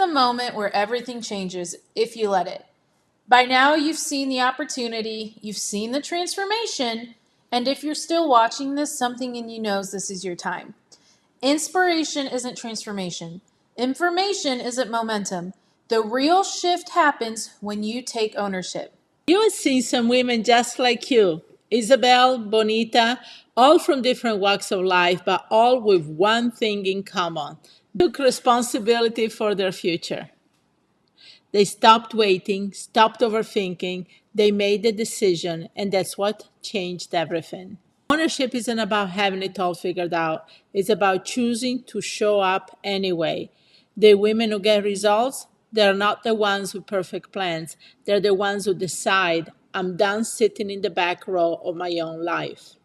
the moment where everything changes if you let it. By now, you've seen the opportunity, you've seen the transformation, and if you're still watching this, something in you knows this is your time. Inspiration isn't transformation. Information isn't momentum. The real shift happens when you take ownership. You will see some women just like you, Isabel, Bonita, all from different walks of life, but all with one thing in common. They took responsibility for their future. They stopped waiting, stopped overthinking, they made the decision, and that's what changed everything. Ownership isn't about having it all figured out, it's about choosing to show up anyway. The women who get results, they're not the ones with perfect plans, they're the ones who decide, I'm done sitting in the back row of my own life.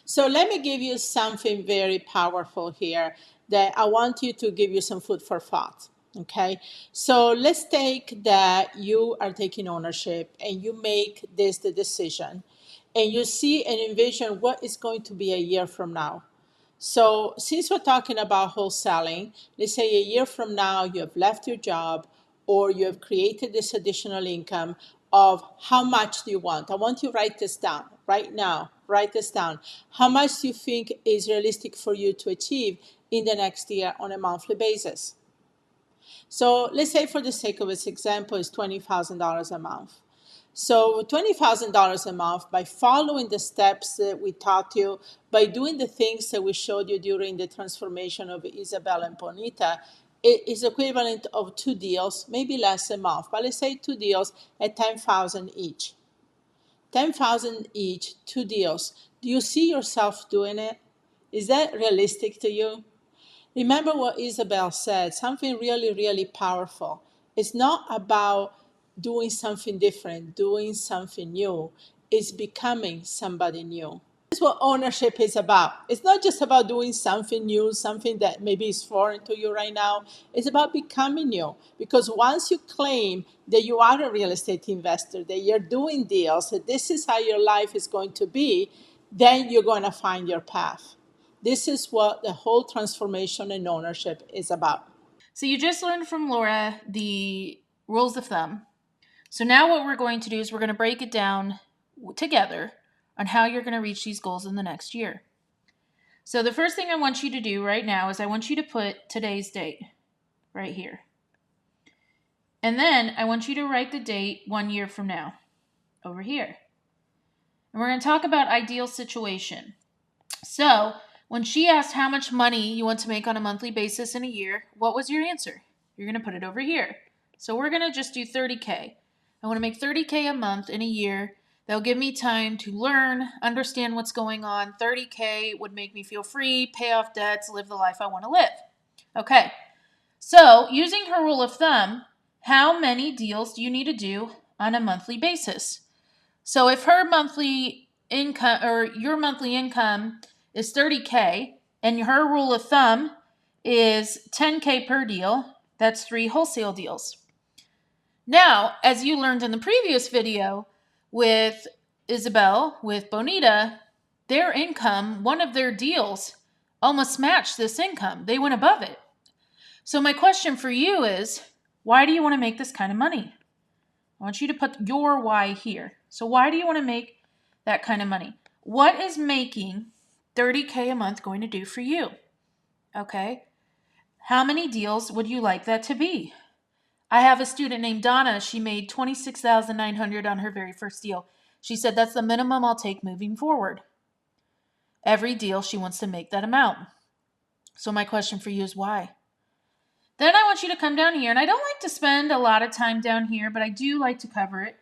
So let me give you something very powerful here that I want you to give you some food for thought. Okay. So let's take that you are taking ownership and you make this the decision and you see and envision what is going to be a year from now. So, since we're talking about wholesaling, let's say a year from now you have left your job or you have created this additional income of how much do you want? I want you to write this down right now. Write this down. How much do you think is realistic for you to achieve in the next year on a monthly basis? So, let's say for the sake of this example, is $20,000 a month. So $20,000 a month by following the steps that we taught you, by doing the things that we showed you during the transformation of Isabel and Bonita, it is equivalent of 2 deals, maybe less a month, but let's say 2 deals at 10,000 each. 10,000 each, 2 deals. Do you see yourself doing it? Is that realistic to you? Remember what Isabel said, something really, really powerful. It's not about doing something different, doing something new. It's becoming somebody new. This is what ownership is about. It's not just about doing something new, something that maybe is foreign to you right now. It's about becoming new. Because once you claim that you are a real estate investor, that you're doing deals, that this is how your life is going to be, then you're going to find your path. This is what the whole transformation and ownership is about. So you just learned from Laura the rules of thumb. So now what we're going to do is we're going to break it down together on how you're going to reach these goals in the next year. So the first thing I want you to do right now is I want you to put today's date right here. And then I want you to write the date 1 year from now over here. And we're going to talk about ideal situation. So when she asked how much money you want to make on a monthly basis in a year, what was your answer? You're going to put it over here. So we're going to just do 30K. I want to make 30K a month in a year. That'll give me time to learn, understand what's going on. 30K would make me feel free, pay off debts, live the life I want to live. Okay. So using her rule of thumb, how many deals do you need to do on a monthly basis? So if her monthly income or your monthly income is 30K and her rule of thumb is 10K per deal, that's 3 wholesale deals. Now, as you learned in the previous video with Isabel, with Bonita, their income, one of their deals almost matched this income. They went above it. So my question for you is, why do you want to make this kind of money? I want you to put your why here. So why do you want to make that kind of money? What is making 30K a month going to do for you? Okay. How many deals would you like that to be? I have a student named Donna. She made $26,900 on her very first deal. She said that's the minimum I'll take moving forward. Every deal she wants to make that amount. So my question for you is why? Then I want you to come down here, and I don't like to spend a lot of time down here, but I do like to cover it,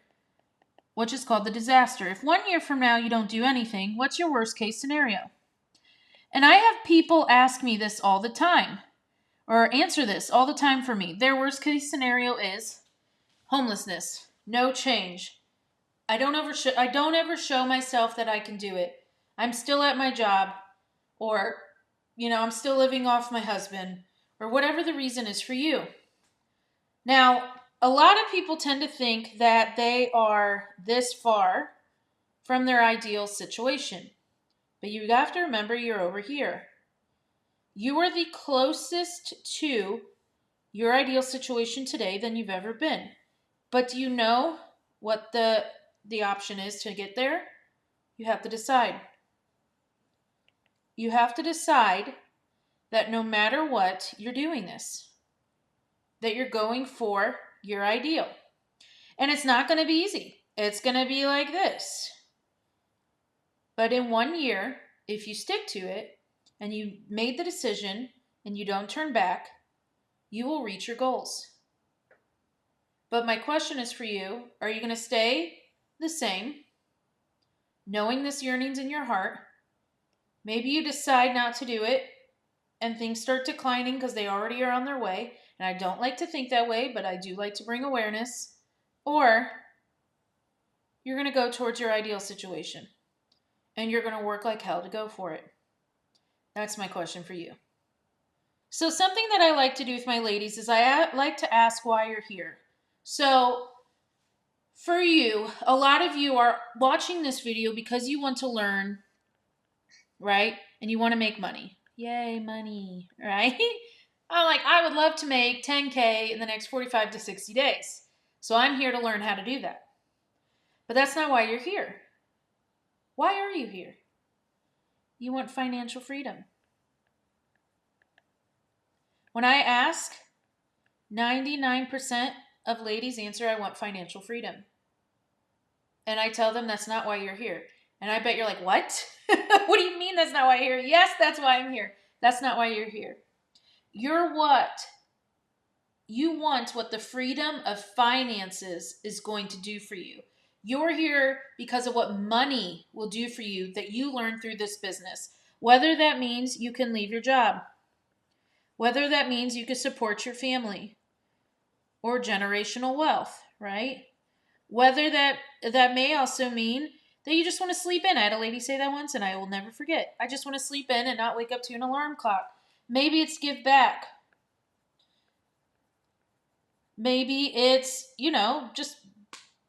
which is called the disaster. If 1 year from now you don't do anything, what's your worst case scenario? And I have people ask me this all the time, or answer this all the time for me. Their worst case scenario is homelessness, no change. I don't ever show myself that I can do it. I'm still at my job, or I'm still living off my husband, or whatever the reason is for you. Now, a lot of people tend to think that they are this far from their ideal situation. But you have to remember you're over here. You are the closest to your ideal situation today than you've ever been. But do you know what the option is to get there? You have to decide. You have to decide that no matter what, you're doing this. That you're going for your ideal. And it's not going to be easy. It's going to be like this. But in 1 year, if you stick to it and you made the decision and you don't turn back, you will reach your goals. But my question is for you, are you going to stay the same, knowing this yearning's in your heart? Maybe you decide not to do it and things start declining because they already are on their way. And I don't like to think that way, but I do like to bring awareness. Or you're going to go towards your ideal situation and you're going to work like hell to go for it. That's my question for you. So something that I like to do with my ladies is I like to ask why you're here. So for you, a lot of you are watching this video because you want to learn, right? And you want to make money. Yay, money, right? I would love to make 10K in the next 45 to 60 days. So I'm here to learn how to do that. But that's not why you're here. Why are you here? You want financial freedom. When I ask, 99% of ladies answer, I want financial freedom. And I tell them that's not why you're here. And I bet you're like, what? What do you mean that's not why you're here? Yes, that's why I'm here. That's not why you're here. You're what? You want what the freedom of finances is going to do for you. You're here because of what money will do for you that you learn through this business. Whether that means you can leave your job, whether that means you can support your family or generational wealth, right? Whether that may also mean that you just want to sleep in. I had a lady say that once and I will never forget. I just want to sleep in and not wake up to an alarm clock. Maybe it's give back. Maybe it's, just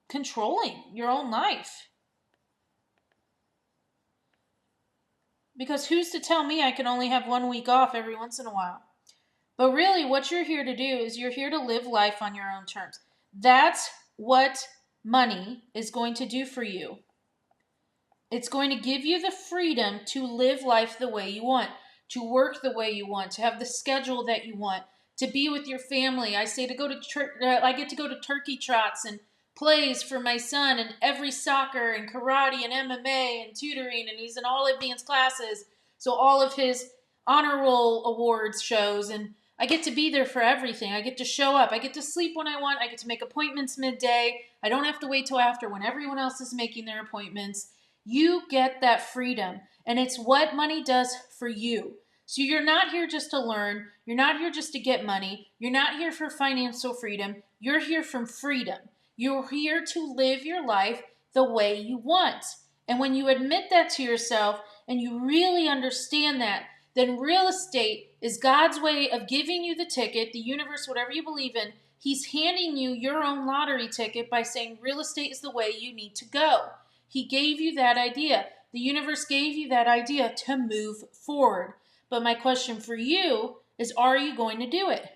controlling your own life. Because who's to tell me I can only have 1 week off every once in a while? But really, what you're here to do is you're here to live life on your own terms. That's what money is going to do for you. It's going to give you the freedom to live life the way you want, to work the way you want, to have the schedule that you want, to be with your family. I say to go to I get to go to turkey trots and plays for my son and every soccer and karate and MMA and tutoring, and he's in all advanced classes. So all of his honor roll awards shows, and I get to be there for everything. I get to show up. I get to sleep when I want. I get to make appointments midday. I don't have to wait till after when everyone else is making their appointments. You get that freedom, and it's what money does for you. So you're not here just to learn. You're not here just to get money. You're not here for financial freedom. You're here from freedom. You're here to live your life the way you want. And when you admit that to yourself and you really understand that, then real estate is God's way of giving you the ticket, the universe, whatever you believe in. He's handing you your own lottery ticket by saying real estate is the way you need to go. He gave you that idea. The universe gave you that idea to move forward. But my question for you is, are you going to do it?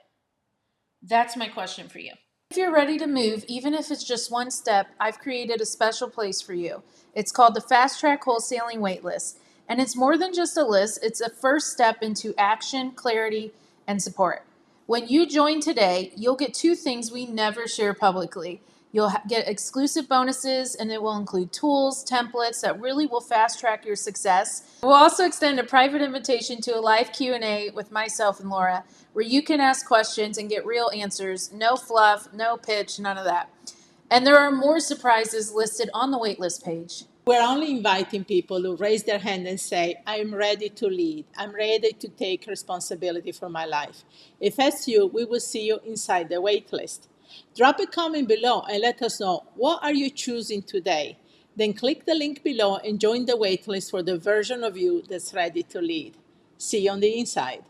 That's my question for you. If you're ready to move, even if it's just one step, I've created a special place for you. It's called the Fast Track Wholesaling Waitlist. And it's more than just a list, it's a first step into action, clarity, and support. When you join today, you'll get two things we never share publicly. You'll get exclusive bonuses, and it will include tools, templates that really will fast track your success. We'll also extend a private invitation to a live Q&A with myself and Laura, where you can ask questions and get real answers. No fluff, no pitch, none of that. And there are more surprises listed on the waitlist page. We're only inviting people who raise their hand and say, I'm ready to lead. I'm ready to take responsibility for my life. If that's you, we will see you inside the waitlist. Drop a comment below and let us know, what are you choosing today? Then click the link below and join the waitlist for the version of you that's ready to lead. See you on the inside.